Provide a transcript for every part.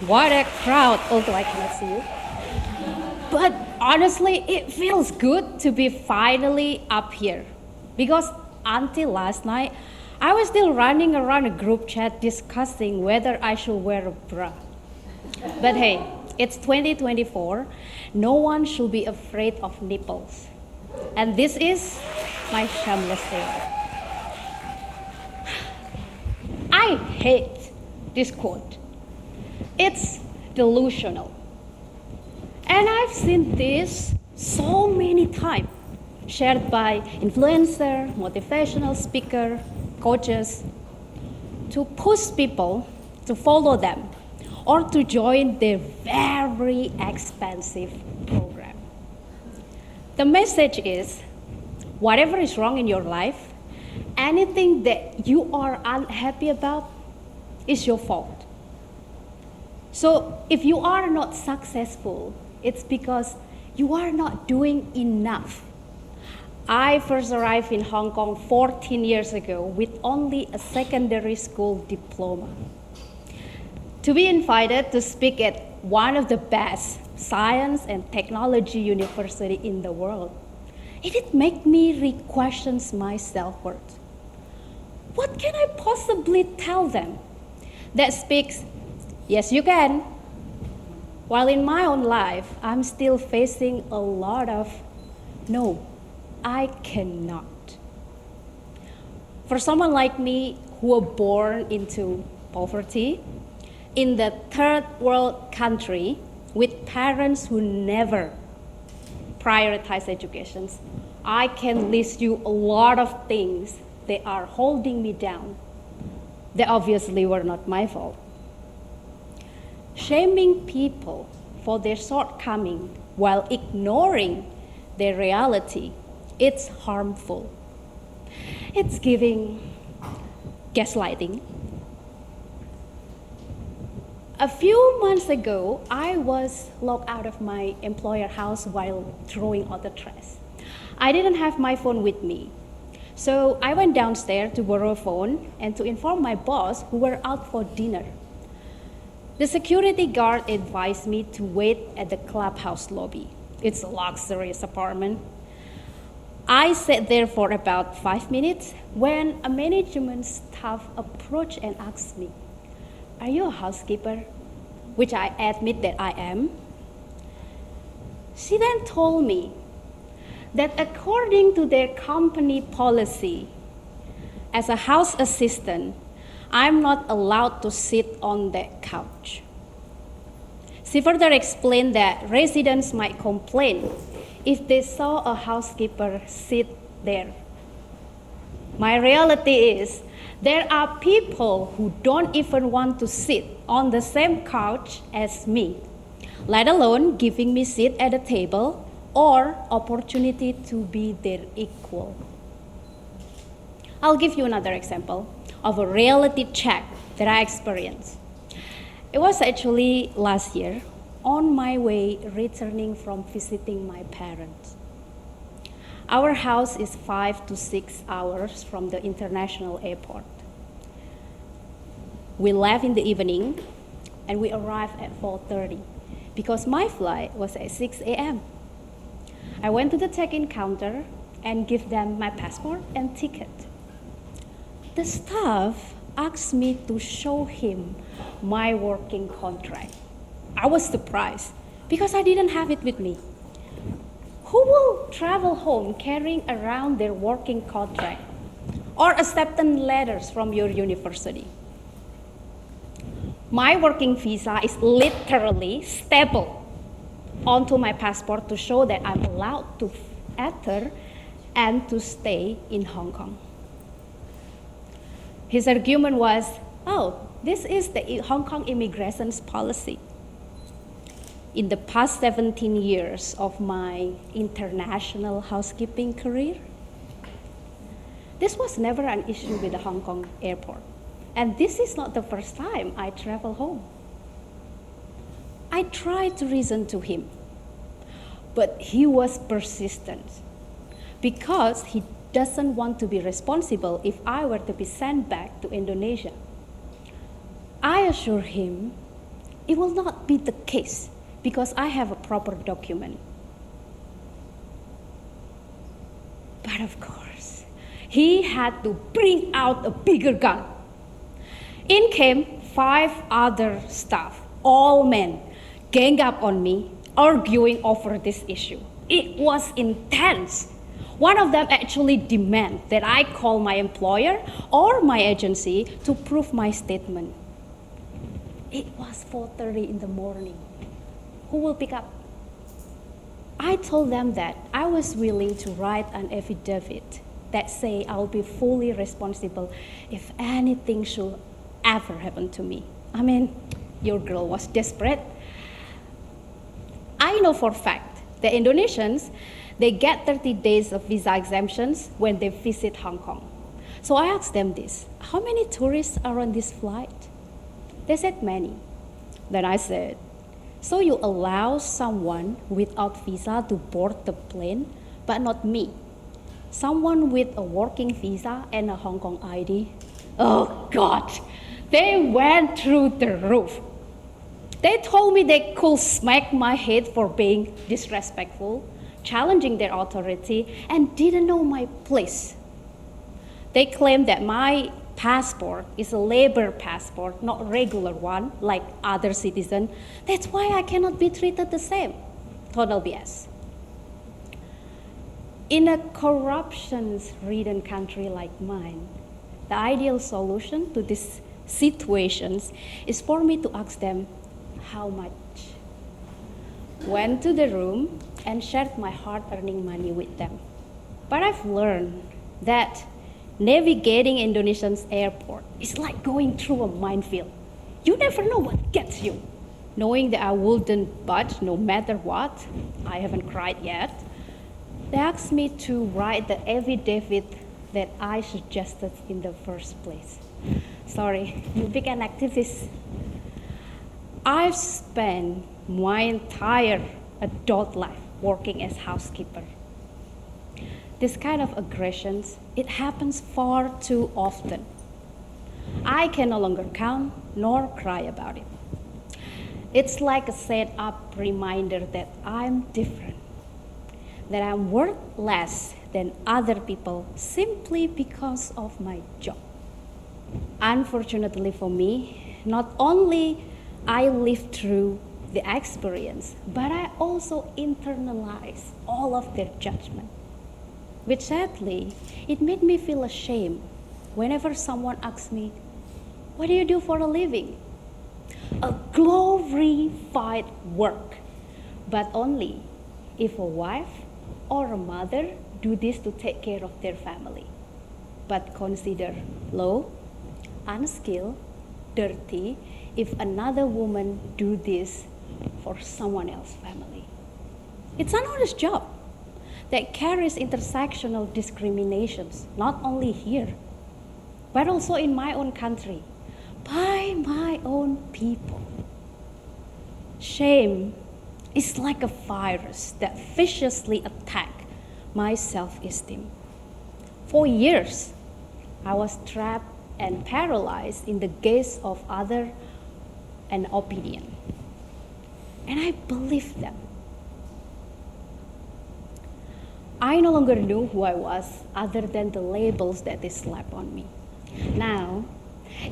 What a crowd, although I cannot see you. But honestly, it feels good to be finally up here. Because until last night, I was still running around a group chat discussing whether I should wear a bra. But hey, it's 2024. No one should be afraid of nipples. And this is my shamelessly. I hate this quote. It's delusional. And I've seen this so many times, shared by influencer, motivational speaker, coaches, to push people to follow them or to join their very expensive program. The message is, whatever is wrong in your life, anything that you are unhappy about is your fault. So if you are not successful, it's because you are not doing enough. I first arrived in Hong Kong 14 years ago with only a secondary school diploma. To be invited to speak at one of the best science and technology university in the world, it did make me re-question my self-worth. What can I possibly tell them that speaks, yes, you can, while in my own life, I'm still facing a lot of, no, I cannot. For someone like me who were born into poverty, in the third world country, with parents who never prioritize education, I can list you a lot of things that are holding me down that obviously were not my fault. Shaming people for their shortcomings while ignoring their reality, it's harmful. It's giving gaslighting. A few months ago, I was locked out of my employer house while throwing out the trash. I didn't have my phone with me. So I went downstairs to borrow a phone and to inform my boss who were out for dinner. The security guard advised me to wait at the clubhouse lobby. It's a luxurious apartment. I sat there for about 5 minutes when a management staff approached and asked me, "Are you a housekeeper?" Which I admit that I am. She then told me that according to their company policy, as a house assistant, I'm not allowed to sit on that couch. She further explained that residents might complain if they saw a housekeeper sit there. My reality is, there are people who don't even want to sit on the same couch as me, let alone giving me seat at a table or opportunity to be their equal. I'll give you another example of a reality check that I experienced. It was actually last year on my way returning from visiting my parents. Our house is 5 to 6 hours from the international airport. We left in the evening and we arrived at 4:30 because my flight was at 6 a.m. I went to the check-in counter and gave them my passport and ticket. The staff asked me to show him my working contract. I was surprised because I didn't have it with me. Who will travel home carrying around their working contract or acceptance letters from your university? My working visa is literally stapled onto my passport to show that I'm allowed to enter and to stay in Hong Kong. His argument was, oh, this is the Hong Kong immigration policy. In the past 17 years of my international housekeeping career, this was never an issue with the Hong Kong airport. And this is not the first time I travel home. I tried to reason to him, but he was persistent because he doesn't want to be responsible if I were to be sent back to Indonesia. I assured him it will not be the case because I have a proper document. But of course, he had to bring out a bigger gun. In came 5 other staff, all men, gang up on me, arguing over this issue. It was intense. One of them actually demanded that I call my employer or my agency to prove my statement. It was 4:30 in the morning. Who will pick up? I told them that I was willing to write an affidavit that say I'll be fully responsible if anything should ever happen to me. I mean, your girl was desperate. I know for a fact that Indonesians, they get 30 days of visa exemptions when they visit Hong Kong. So I asked them this, how many tourists are on this flight? They said many. Then I said, so you allow someone without visa to board the plane, but not me? Someone with a working visa and a Hong Kong ID? Oh God, they went through the roof. They told me they could smack my head for being disrespectful, challenging their authority, and didn't know my place. They claimed that my passport is a labor passport, not a regular one, like other citizens. That's why I cannot be treated the same. Total BS. In a corruption-ridden country like mine, the ideal solution to these situations is for me to ask them, how much? Went to the room and shared my hard-earning money with them. But I've learned that navigating Indonesia's airport is like going through a minefield. You never know what gets you. Knowing that I wouldn't budge no matter what, I haven't cried yet, they asked me to write the affidavit that I suggested in the first place. Sorry, you big an activist. I've spent my entire adult life working as housekeeper. This kind of aggressions, it happens far too often. I can no longer count nor cry about it. It's like a set-up reminder that I'm different, that I'm worth less than other people simply because of my job. Unfortunately for me, not only I lived through the experience, but I also internalized all of their judgment. Which sadly, it made me feel ashamed whenever someone asks me, what do you do for a living? A glorified work, but only if a wife or a mother do this to take care of their family, but consider low, unskilled, dirty if another woman do this for someone else's family. It's an honest job that carries intersectional discriminations, not only here, but also in my own country, by my own people. Shame is like a virus that viciously attacks my self-esteem. For years, I was trapped and paralyzed in the gaze of others and opinion. And I believed them. I no longer knew who I was other than the labels that they slapped on me. Now,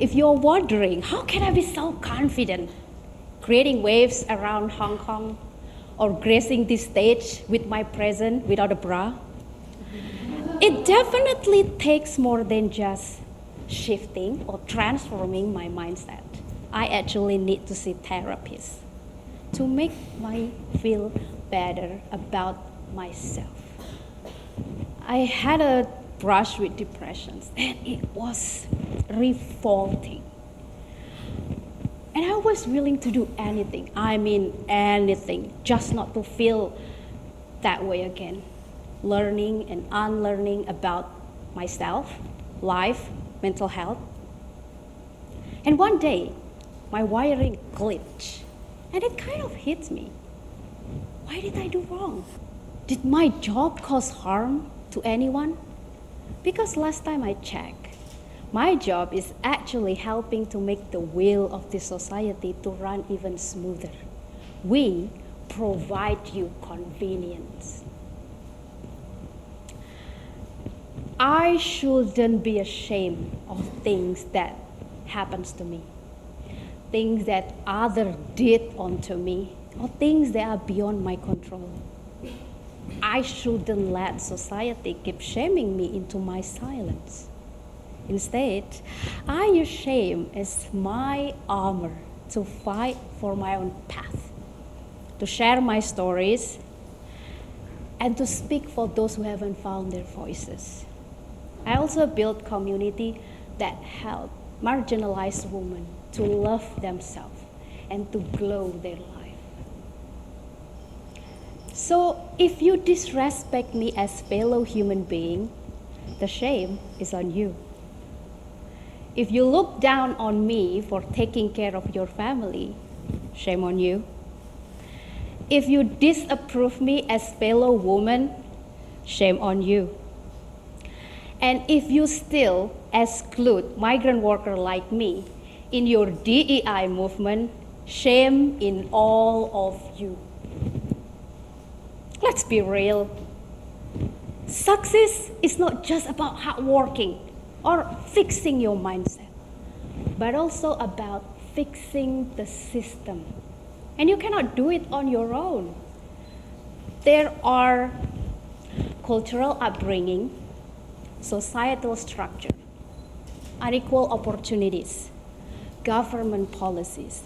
if you're wondering, how can I be so confident creating waves around Hong Kong or gracing this stage with my presence without a bra? It definitely takes more than just shifting or transforming my mindset. I actually need to see therapists to make me feel better about myself. I had a brush with depressions and it was revolting. And I was willing to do anything, anything, just not to feel that way again. Learning and unlearning about myself, life, mental health. And one day, my wiring glitched and it kind of hit me. Why did I do wrong? Did my job cause harm to anyone? Because last time I checked, My job is actually helping to make the wheel of this society to run even smoother. We provide you convenience. I shouldn't be ashamed of things that happens to me, things that others did onto me, or things that are beyond my control. I shouldn't let society keep shaming me into my silence. Instead, I use shame as my armor to fight for my own path, to share my stories, and to speak for those who haven't found their voices. I also build community that help marginalized women to love themselves and to grow their life. So if you disrespect me as fellow human being, the shame is on you. If you look down on me for taking care of your family, shame on you. If you disapprove me as fellow woman, shame on you. And if you still exclude migrant workers like me in your DEI movement, shame in all of you. Let's be real. Success is not just about hard working or fixing your mindset, but also about fixing the system. And you cannot do it on your own. There are cultural upbringing, societal structure, unequal opportunities, government policies,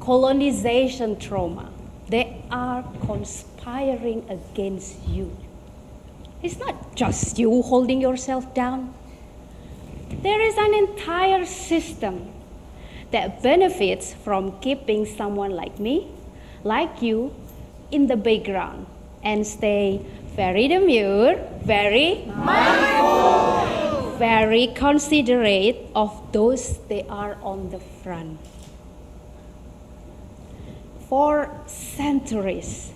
colonization trauma. They are conspiring against you. It's not just you holding yourself down. There is an entire system that benefits from keeping someone like me, like you, in the background and stay very demure, very mindful, very considerate of those they are on the front. For centuries,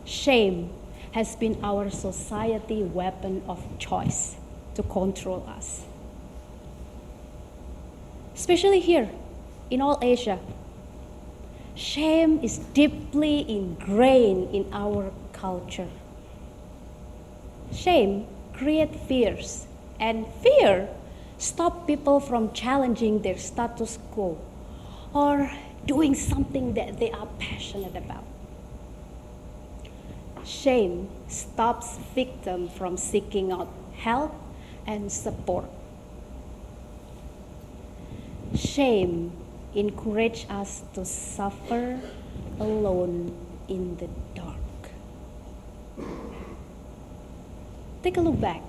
shame has been our society weapon of choice to control us. Especially here in all Asia, shame is deeply ingrained in our culture. Shame creates fears, and fear stops people from challenging their status quo or doing something that they are passionate about. Shame stops victims from seeking out help and support. Shame encourages us to suffer alone in the dark. Take a look back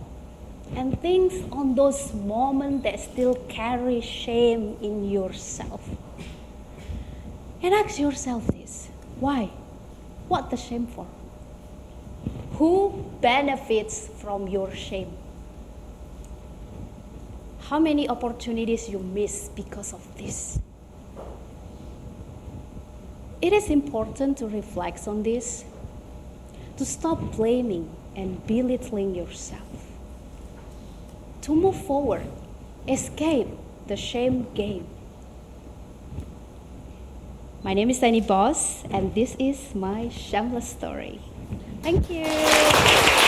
and think on those moments that still carry shame in yourself. And ask yourself this: why? What the shame for? Who benefits from your shame? How many opportunities you miss because of this? It is important to reflect on this, to stop blaming and belittling yourself, to move forward, escape the shame game. My name is Eny Bawse, and this is my shameless story. Thank you.